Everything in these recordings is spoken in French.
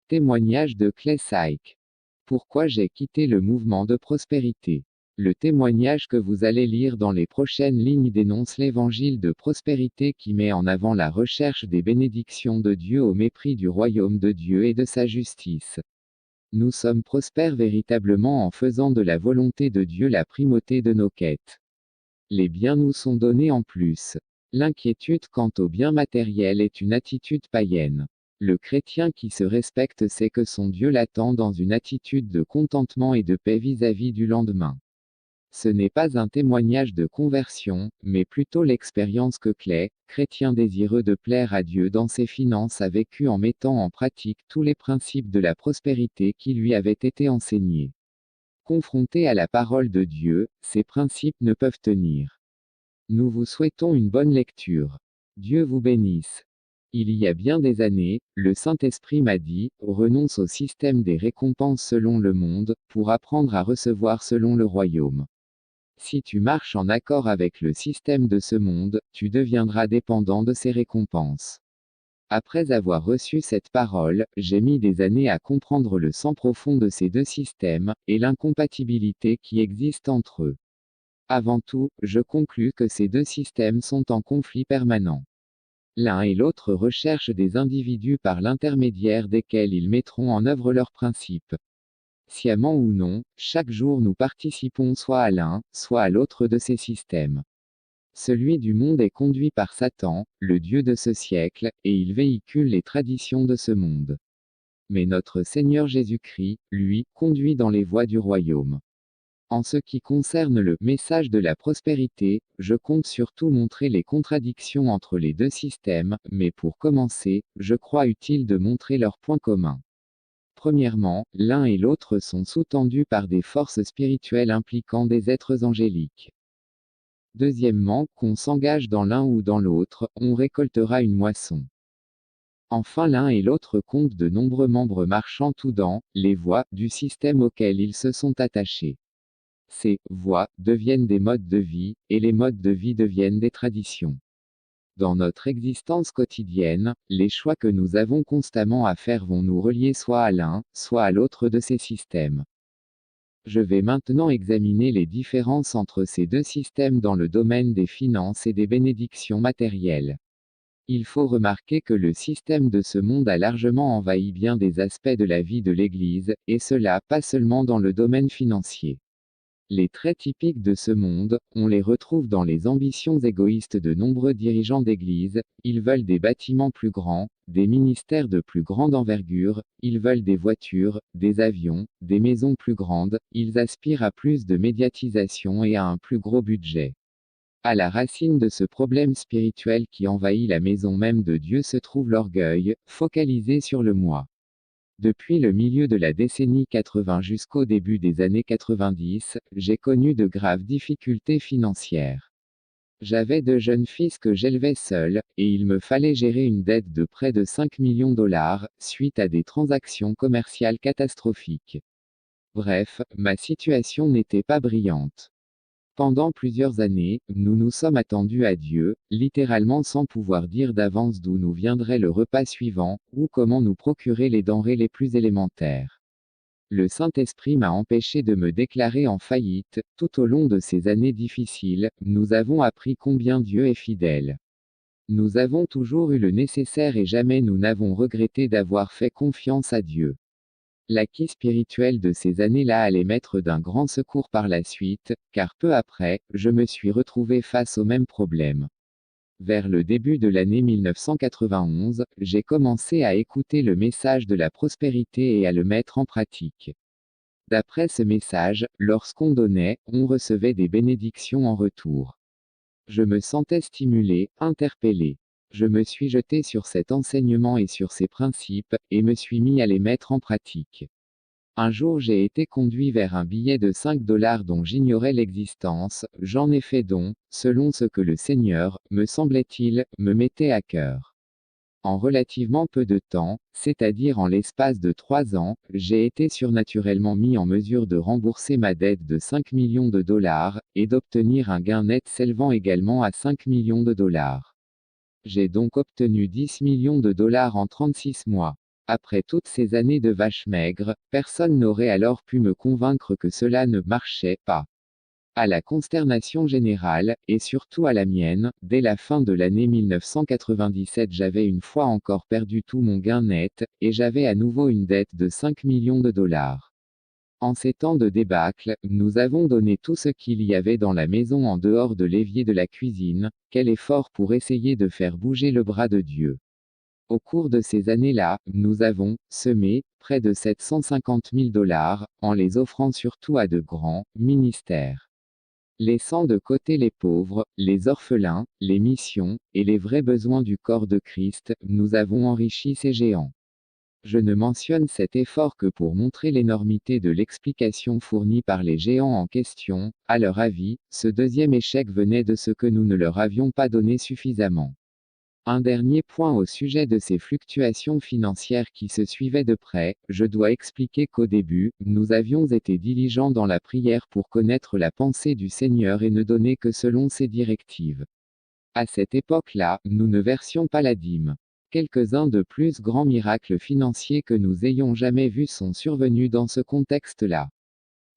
Témoignage de Clay Sykes. Pourquoi j'ai quitté le mouvement de prospérité. Le témoignage que vous allez lire dans les prochaines lignes dénonce l'évangile de prospérité qui met en avant la recherche des bénédictions de Dieu au mépris du royaume de Dieu et de sa justice. Nous sommes prospères véritablement en faisant de la volonté de Dieu la primauté de nos quêtes. Les biens nous sont donnés en plus. L'inquiétude quant aux biens matériels est une attitude païenne. Le chrétien qui se respecte sait que son Dieu l'attend dans une attitude de contentement et de paix vis-à-vis du lendemain. Ce n'est pas un témoignage de conversion, mais plutôt l'expérience que Clay, chrétien désireux de plaire à Dieu dans ses finances, a vécu en mettant en pratique tous les principes de la prospérité qui lui avaient été enseignés. Confrontés à la parole de Dieu, ces principes ne peuvent tenir. Nous vous souhaitons une bonne lecture. Dieu vous bénisse. Il y a bien des années, le Saint-Esprit m'a dit, renonce au système des récompenses selon le monde, pour apprendre à recevoir selon le royaume. Si tu marches en accord avec le système de ce monde, tu deviendras dépendant de ses récompenses. Après avoir reçu cette parole, j'ai mis des années à comprendre le sens profond de ces deux systèmes, et l'incompatibilité qui existe entre eux. Avant tout, je conclus que ces deux systèmes sont en conflit permanent. L'un et l'autre recherchent des individus par l'intermédiaire desquels ils mettront en œuvre leurs principes. Sciemment ou non, chaque jour nous participons soit à l'un, soit à l'autre de ces systèmes. Celui du monde est conduit par Satan, le Dieu de ce siècle, et il véhicule les traditions de ce monde. Mais notre Seigneur Jésus-Christ, lui, conduit dans les voies du royaume. En ce qui concerne le message de la prospérité, je compte surtout montrer les contradictions entre les deux systèmes, mais pour commencer, je crois utile de montrer leurs points communs. Premièrement, l'un et l'autre sont sous-tendus par des forces spirituelles impliquant des êtres angéliques. Deuxièmement, qu'on s'engage dans l'un ou dans l'autre, on récoltera une moisson. Enfin, l'un et l'autre comptent de nombreux membres marchant tout dans les voies du système auquel ils se sont attachés. Ces voies deviennent des modes de vie, et les modes de vie deviennent des traditions. Dans notre existence quotidienne, les choix que nous avons constamment à faire vont nous relier soit à l'un, soit à l'autre de ces systèmes. Je vais maintenant examiner les différences entre ces deux systèmes dans le domaine des finances et des bénédictions matérielles. Il faut remarquer que le système de ce monde a largement envahi bien des aspects de la vie de l'Église, et cela pas seulement dans le domaine financier. Les traits typiques de ce monde, on les retrouve dans les ambitions égoïstes de nombreux dirigeants d'église. Ils veulent des bâtiments plus grands, des ministères de plus grande envergure, ils veulent des voitures, des avions, des maisons plus grandes, ils aspirent à plus de médiatisation et à un plus gros budget. À la racine de ce problème spirituel qui envahit la maison même de Dieu se trouve l'orgueil, focalisé sur le moi. Depuis le milieu de la décennie 80 jusqu'au début des années 90, j'ai connu de graves difficultés financières. J'avais 2 jeunes fils que j'élevais seul, et il me fallait gérer une dette de près de 5 millions de dollars, suite à des transactions commerciales catastrophiques. Bref, ma situation n'était pas brillante. Pendant plusieurs années, nous nous sommes attendus à Dieu, littéralement sans pouvoir dire d'avance d'où nous viendrait le repas suivant, ou comment nous procurer les denrées les plus élémentaires. Le Saint-Esprit m'a empêché de me déclarer en faillite. Tout au long de ces années difficiles, nous avons appris combien Dieu est fidèle. Nous avons toujours eu le nécessaire et jamais nous n'avons regretté d'avoir fait confiance à Dieu. L'acquis spirituel de ces années-là allait m'être d'un grand secours par la suite, car peu après, je me suis retrouvé face au même problème. Vers le début de l'année 1991, j'ai commencé à écouter le message de la prospérité et à le mettre en pratique. D'après ce message, lorsqu'on donnait, on recevait des bénédictions en retour. Je me sentais stimulé, interpellé. Je me suis jeté sur cet enseignement et sur ses principes, et me suis mis à les mettre en pratique. Un jour j'ai été conduit vers un billet de 5 dollars dont j'ignorais l'existence. J'en ai fait don, selon ce que le Seigneur, me semblait-il, me mettait à cœur. En relativement peu de temps, c'est-à-dire en l'espace de 3 ans, j'ai été surnaturellement mis en mesure de rembourser ma dette de 5 millions de dollars, et d'obtenir un gain net s'élevant également à 5 millions de dollars. J'ai donc obtenu 10 millions de dollars en 36 mois. Après toutes ces années de vaches maigres, personne n'aurait alors pu me convaincre que cela ne marchait pas. À la consternation générale, et surtout à la mienne, dès la fin de l'année 1997 j'avais une fois encore perdu tout mon gain net, et j'avais à nouveau une dette de 5 millions de dollars. En ces temps de débâcle, nous avons donné tout ce qu'il y avait dans la maison en dehors de l'évier de la cuisine. Quel effort pour essayer de faire bouger le bras de Dieu. Au cours de ces années-là, nous avons semé près de 750 000 dollars, en les offrant surtout à de grands ministères. Laissant de côté les pauvres, les orphelins, les missions, et les vrais besoins du corps de Christ, nous avons enrichi ces géants. Je ne mentionne cet effort que pour montrer l'énormité de l'explication fournie par les géants en question. À leur avis, ce deuxième échec venait de ce que nous ne leur avions pas donné suffisamment. Un dernier point au sujet de ces fluctuations financières qui se suivaient de près, je dois expliquer qu'au début, nous avions été diligents dans la prière pour connaître la pensée du Seigneur et ne donner que selon ses directives. À cette époque-là, nous ne versions pas la dîme. Quelques-uns de plus grands miracles financiers que nous ayons jamais vus sont survenus dans ce contexte-là.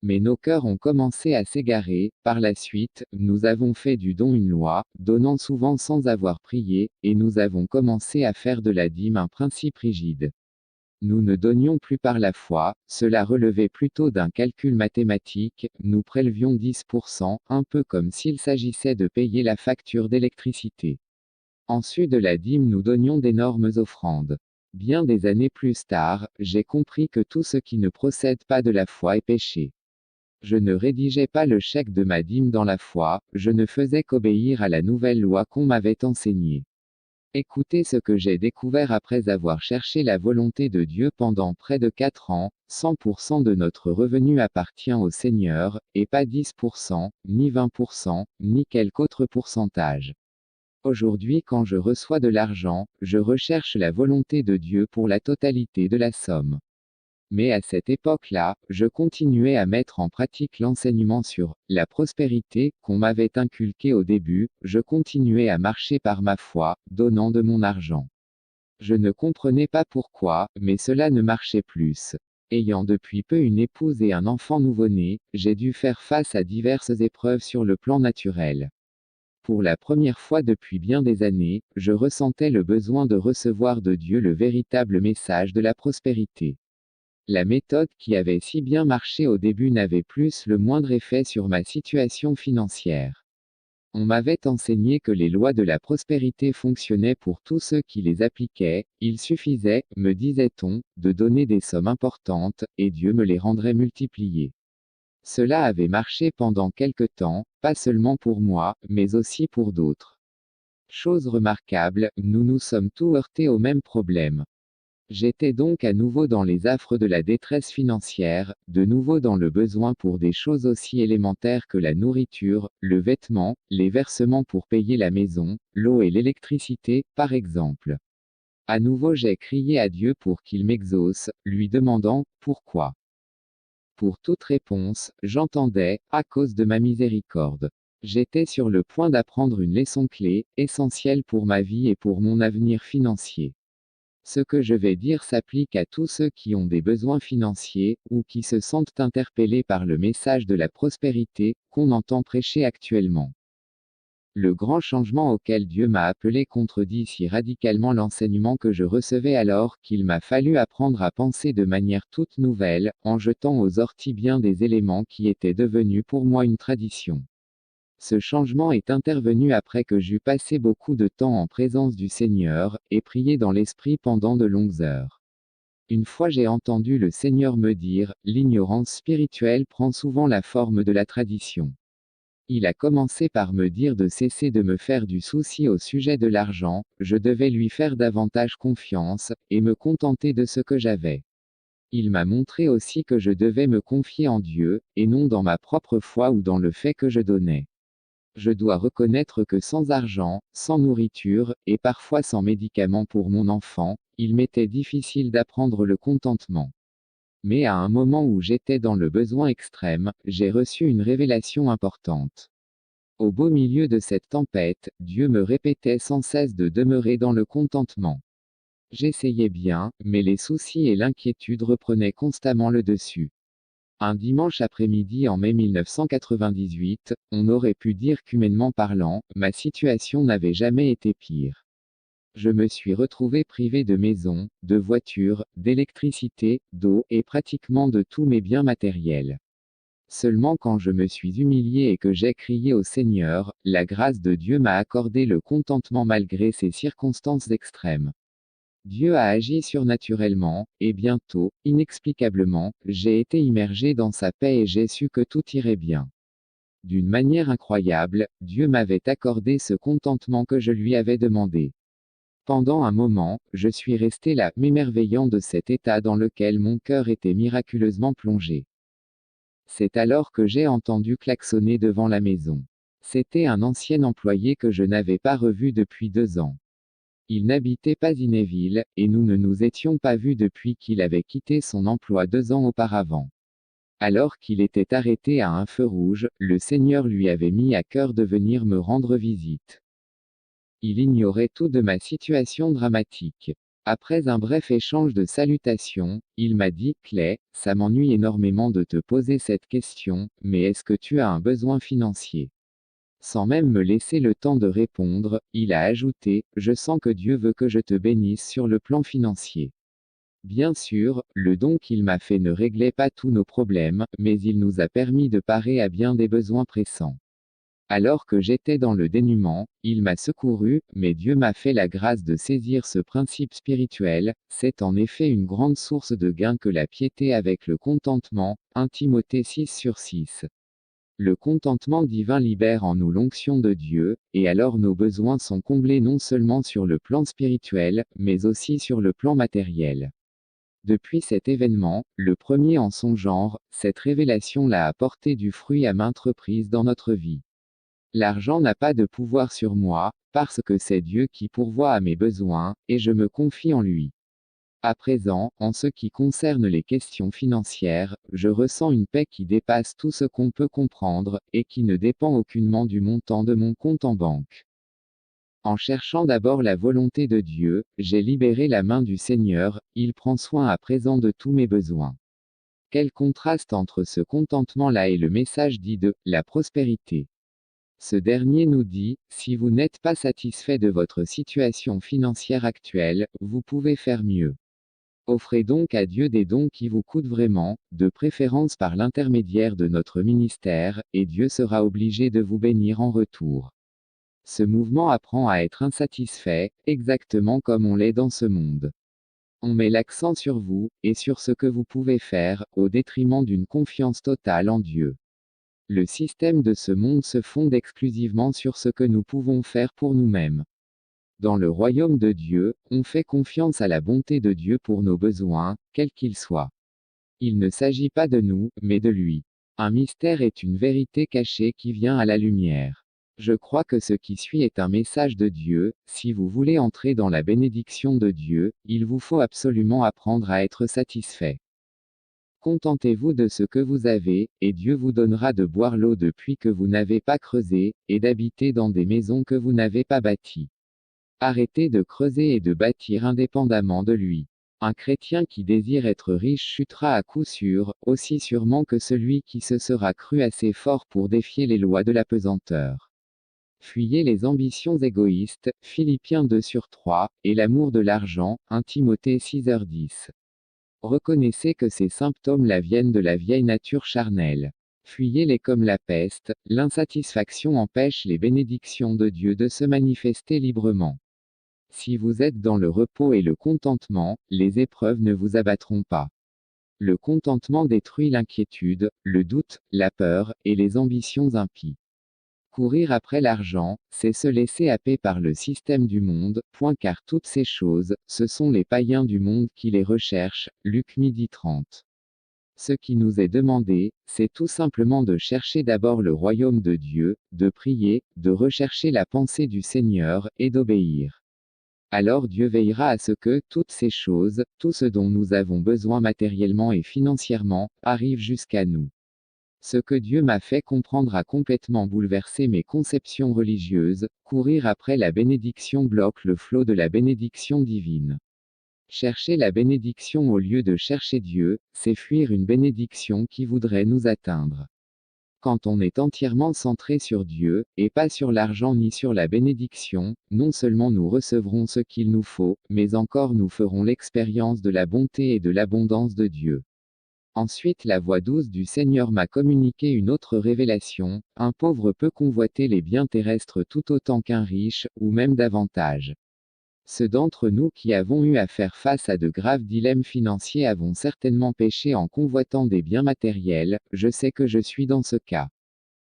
Mais nos cœurs ont commencé à s'égarer. Par la suite, nous avons fait du don une loi, donnant souvent sans avoir prié, et nous avons commencé à faire de la dîme un principe rigide. Nous ne donnions plus par la foi, cela relevait plutôt d'un calcul mathématique. Nous prélevions 10%, un peu comme s'il s'agissait de payer la facture d'électricité. Ensuite de la dîme nous donnions d'énormes offrandes. Bien des années plus tard, j'ai compris que tout ce qui ne procède pas de la foi est péché. Je ne rédigeais pas le chèque de ma dîme dans la foi, je ne faisais qu'obéir à la nouvelle loi qu'on m'avait enseignée. Écoutez ce que j'ai découvert après avoir cherché la volonté de Dieu pendant près de 4 ans. 100% de notre revenu appartient au Seigneur, et pas 10%, ni 20%, ni quelque autre pourcentage. Aujourd'hui, quand je reçois de l'argent, je recherche la volonté de Dieu pour la totalité de la somme. Mais à cette époque-là, je continuais à mettre en pratique l'enseignement sur la prospérité qu'on m'avait inculqué au début. Je continuais à marcher par ma foi, donnant de mon argent. Je ne comprenais pas pourquoi, mais cela ne marchait plus. Ayant depuis peu une épouse et un enfant nouveau-né, j'ai dû faire face à diverses épreuves sur le plan naturel. Pour la première fois depuis bien des années, je ressentais le besoin de recevoir de Dieu le véritable message de la prospérité. La méthode qui avait si bien marché au début n'avait plus le moindre effet sur ma situation financière. On m'avait enseigné que les lois de la prospérité fonctionnaient pour tous ceux qui les appliquaient. Il suffisait, me disait-on, de donner des sommes importantes, et Dieu me les rendrait multipliées. Cela avait marché pendant quelque temps, pas seulement pour moi, mais aussi pour d'autres. Chose remarquable, nous nous sommes tous heurtés au même problème. J'étais donc à nouveau dans les affres de la détresse financière, de nouveau dans le besoin pour des choses aussi élémentaires que la nourriture, le vêtement, les versements pour payer la maison, l'eau et l'électricité, par exemple. À nouveau j'ai crié à Dieu pour qu'il m'exauce, lui demandant, pourquoi? Pour toute réponse, j'entendais, à cause de ma miséricorde. J'étais sur le point d'apprendre une leçon clé, essentielle pour ma vie et pour mon avenir financier. Ce que je vais dire s'applique à tous ceux qui ont des besoins financiers, ou qui se sentent interpellés par le message de la prospérité, qu'on entend prêcher actuellement. Le grand changement auquel Dieu m'a appelé contredit si radicalement l'enseignement que je recevais alors qu'il m'a fallu apprendre à penser de manière toute nouvelle, en jetant aux orties bien des éléments qui étaient devenus pour moi une tradition. Ce changement est intervenu après que j'eus passé beaucoup de temps en présence du Seigneur, et prié dans l'Esprit pendant de longues heures. Une fois j'ai entendu le Seigneur me dire, l'ignorance spirituelle prend souvent la forme de la tradition. Il a commencé par me dire de cesser de me faire du souci au sujet de l'argent, je devais lui faire davantage confiance, et me contenter de ce que j'avais. Il m'a montré aussi que je devais me confier en Dieu, et non dans ma propre foi ou dans le fait que je donnais. Je dois reconnaître que sans argent, sans nourriture, et parfois sans médicaments pour mon enfant, il m'était difficile d'apprendre le contentement. Mais à un moment où j'étais dans le besoin extrême, j'ai reçu une révélation importante. Au beau milieu de cette tempête, Dieu me répétait sans cesse de demeurer dans le contentement. J'essayais bien, mais les soucis et l'inquiétude reprenaient constamment le dessus. Un dimanche après-midi en mai 1998, on aurait pu dire qu'humainement parlant, ma situation n'avait jamais été pire. Je me suis retrouvé privé de maison, de voiture, d'électricité, d'eau et pratiquement de tous mes biens matériels. Seulement quand je me suis humilié et que j'ai crié au Seigneur, la grâce de Dieu m'a accordé le contentement malgré ces circonstances extrêmes. Dieu a agi surnaturellement, et bientôt, inexplicablement, j'ai été immergé dans sa paix et j'ai su que tout irait bien. D'une manière incroyable, Dieu m'avait accordé ce contentement que je lui avais demandé. Pendant un moment, je suis resté là, m'émerveillant de cet état dans lequel mon cœur était miraculeusement plongé. C'est alors que j'ai entendu klaxonner devant la maison. C'était un ancien employé que je n'avais pas revu depuis 2 ans. Il n'habitait pas Inéville, et nous ne nous étions pas vus depuis qu'il avait quitté son emploi 2 ans auparavant. Alors qu'il était arrêté à un feu rouge, le Seigneur lui avait mis à cœur de venir me rendre visite. Il ignorait tout de ma situation dramatique. Après un bref échange de salutations, il m'a dit, Clay, ça m'ennuie énormément de te poser cette question, mais est-ce que tu as un besoin financier? Sans même me laisser le temps de répondre, il a ajouté, je sens que Dieu veut que je te bénisse sur le plan financier. Bien sûr, le don qu'il m'a fait ne réglait pas tous nos problèmes, mais il nous a permis de parer à bien des besoins pressants. Alors que j'étais dans le dénuement, il m'a secouru, mais Dieu m'a fait la grâce de saisir ce principe spirituel, c'est en effet une grande source de gain que la piété avec le contentement, 1 Timothée 6/6. Le contentement divin libère en nous l'onction de Dieu, et alors nos besoins sont comblés non seulement sur le plan spirituel, mais aussi sur le plan matériel. Depuis cet événement, le premier en son genre, cette révélation l'a apporté du fruit à maintes reprises dans notre vie. L'argent n'a pas de pouvoir sur moi, parce que c'est Dieu qui pourvoit à mes besoins, et je me confie en lui. À présent, en ce qui concerne les questions financières, je ressens une paix qui dépasse tout ce qu'on peut comprendre, et qui ne dépend aucunement du montant de mon compte en banque. En cherchant d'abord la volonté de Dieu, j'ai libéré la main du Seigneur, il prend soin à présent de tous mes besoins. Quel contraste entre ce contentement-là et le message dit de la prospérité. Ce dernier nous dit, si vous n'êtes pas satisfait de votre situation financière actuelle, vous pouvez faire mieux. Offrez donc à Dieu des dons qui vous coûtent vraiment, de préférence par l'intermédiaire de notre ministère, et Dieu sera obligé de vous bénir en retour. Ce mouvement apprend à être insatisfait, exactement comme on l'est dans ce monde. On met l'accent sur vous, et sur ce que vous pouvez faire, au détriment d'une confiance totale en Dieu. Le système de ce monde se fonde exclusivement sur ce que nous pouvons faire pour nous-mêmes. Dans le royaume de Dieu, on fait confiance à la bonté de Dieu pour nos besoins, quels qu'ils soient. Il ne s'agit pas de nous, mais de lui. Un mystère est une vérité cachée qui vient à la lumière. Je crois que ce qui suit est un message de Dieu, si vous voulez entrer dans la bénédiction de Dieu, il vous faut absolument apprendre à être satisfait. Contentez-vous de ce que vous avez, et Dieu vous donnera de boire l'eau de puits que vous n'avez pas creusé, et d'habiter dans des maisons que vous n'avez pas bâties. Arrêtez de creuser et de bâtir indépendamment de lui. Un chrétien qui désire être riche chutera à coup sûr, aussi sûrement que celui qui se sera cru assez fort pour défier les lois de la pesanteur. Fuyez les ambitions égoïstes, Philippiens 2/3, et l'amour de l'argent, 1 Timothée 6/10. Reconnaissez que ces symptômes-là viennent de la vieille nature charnelle. Fuyez-les comme la peste, l'insatisfaction empêche les bénédictions de Dieu de se manifester librement. Si vous êtes dans le repos et le contentement, les épreuves ne vous abattront pas. Le contentement détruit l'inquiétude, le doute, la peur, et les ambitions impies. Courir après l'argent, c'est se laisser happer par le système du monde, car toutes ces choses, ce sont les païens du monde qui les recherchent. Luc 12:30. Ce qui nous est demandé, c'est tout simplement de chercher d'abord le royaume de Dieu, de prier, de rechercher la pensée du Seigneur, et d'obéir. Alors Dieu veillera à ce que toutes ces choses, tout ce dont nous avons besoin matériellement et financièrement, arrivent jusqu'à nous. Ce que Dieu m'a fait comprendre a complètement bouleversé mes conceptions religieuses. Courir après la bénédiction bloque le flot de la bénédiction divine. Chercher la bénédiction au lieu de chercher Dieu, c'est fuir une bénédiction qui voudrait nous atteindre. Quand on est entièrement centré sur Dieu, et pas sur l'argent ni sur la bénédiction, non seulement nous recevrons ce qu'il nous faut, mais encore nous ferons l'expérience de la bonté et de l'abondance de Dieu. Ensuite la voix douce du Seigneur m'a communiqué une autre révélation: un pauvre peut convoiter les biens terrestres tout autant qu'un riche, ou même davantage. Ceux d'entre nous qui avons eu à faire face à de graves dilemmes financiers avons certainement péché en convoitant des biens matériels, je sais que je suis dans ce cas.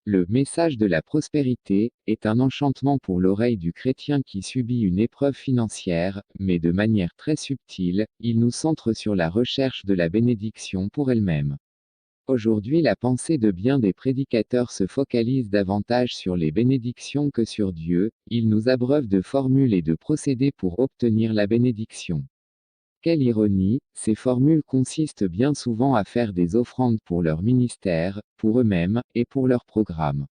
Le message de la prospérité est un enchantement pour l'oreille du chrétien qui subit une épreuve financière, mais de manière très subtile, il nous centre sur la recherche de la bénédiction pour elle-même. Aujourd'hui, la pensée de bien des prédicateurs se focalise davantage sur les bénédictions que sur Dieu. Ils nous abreuvent de formules et de procédés pour obtenir la bénédiction. Quelle ironie, ces formules consistent bien souvent à faire des offrandes pour leur ministère, pour eux-mêmes, et pour leur programme.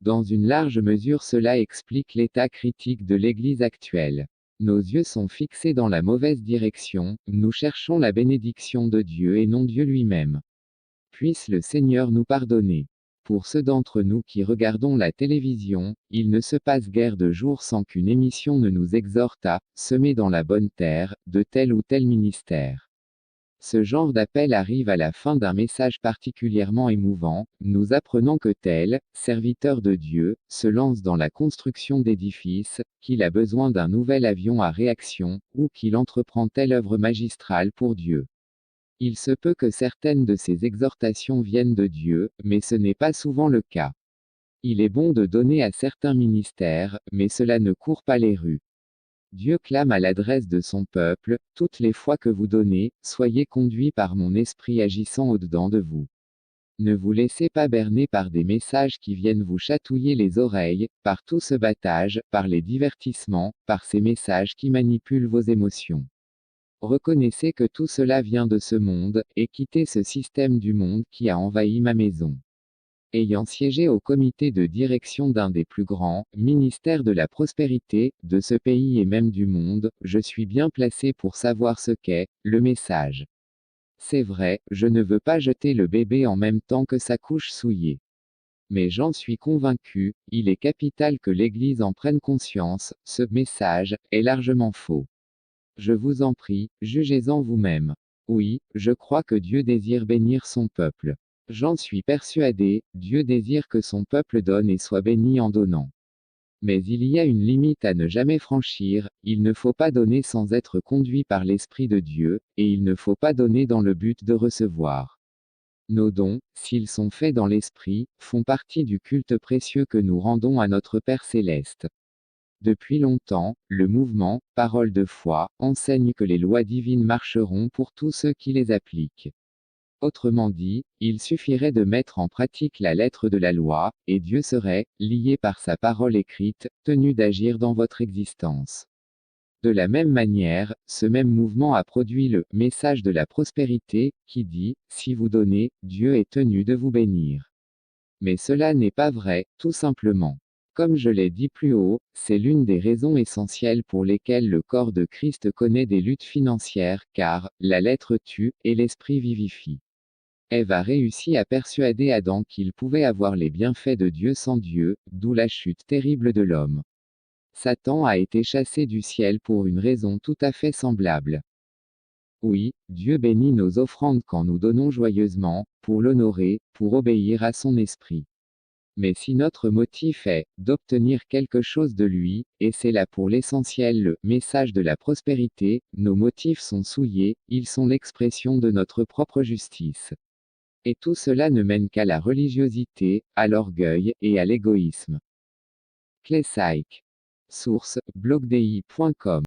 Dans une large mesure, cela explique l'état critique de l'Église actuelle. Nos yeux sont fixés dans la mauvaise direction, nous cherchons la bénédiction de Dieu et non Dieu lui-même. Puisse le Seigneur nous pardonner. Pour ceux d'entre nous qui regardons la télévision, il ne se passe guère de jours sans qu'une émission ne nous exhorte à semer dans la bonne terre de tel ou tel ministère. Ce genre d'appel arrive à la fin d'un message particulièrement émouvant, nous apprenant que tel serviteur de Dieu se lance dans la construction d'édifices, qu'il a besoin d'un nouvel avion à réaction, ou qu'il entreprend telle œuvre magistrale pour Dieu. Il se peut que certaines de ces exhortations viennent de Dieu, mais ce n'est pas souvent le cas. Il est bon de donner à certains ministères, mais cela ne court pas les rues. Dieu clame à l'adresse de son peuple: toutes les fois que vous donnez, soyez conduits par mon esprit agissant au-dedans de vous. Ne vous laissez pas berner par des messages qui viennent vous chatouiller les oreilles, par tout ce battage, par les divertissements, par ces messages qui manipulent vos émotions. Reconnaissez que tout cela vient de ce monde, et quittez ce système du monde qui a envahi ma maison. Ayant siégé au comité de direction d'un des plus grands ministères de la prospérité de ce pays et même du monde, je suis bien placé pour savoir ce qu'est le message. C'est vrai, je ne veux pas jeter le bébé en même temps que sa couche souillée. Mais j'en suis convaincu, il est capital que l'Église en prenne conscience: ce message est largement faux. Je vous en prie, jugez-en vous-même. Oui, je crois que Dieu désire bénir son peuple. J'en suis persuadé, Dieu désire que son peuple donne et soit béni en donnant. Mais il y a une limite à ne jamais franchir: il ne faut pas donner sans être conduit par l'Esprit de Dieu, et il ne faut pas donner dans le but de recevoir. Nos dons, s'ils sont faits dans l'Esprit, font partie du culte précieux que nous rendons à notre Père céleste. Depuis longtemps, le mouvement Parole de foi enseigne que les lois divines marcheront pour tous ceux qui les appliquent. Autrement dit, il suffirait de mettre en pratique la lettre de la loi, et Dieu serait, lié par sa parole écrite, tenu d'agir dans votre existence. De la même manière, ce même mouvement a produit le message de la prospérité, qui dit: si vous donnez, Dieu est tenu de vous bénir. Mais cela n'est pas vrai, tout simplement. Comme je l'ai dit plus haut, c'est l'une des raisons essentielles pour lesquelles le corps de Christ connaît des luttes financières, car la lettre tue, et l'esprit vivifie. Ève a réussi à persuader Adam qu'il pouvait avoir les bienfaits de Dieu sans Dieu, d'où la chute terrible de l'homme. Satan a été chassé du ciel pour une raison tout à fait semblable. Oui, Dieu bénit nos offrandes quand nous donnons joyeusement, pour l'honorer, pour obéir à son esprit. Mais si notre motif est d'obtenir quelque chose de lui, et c'est là pour l'essentiel le message de la prospérité, nos motifs sont souillés, ils sont l'expression de notre propre justice. Et tout cela ne mène qu'à la religiosité, à l'orgueil, et à l'égoïsme. Clé Psych. Source: blogdi.com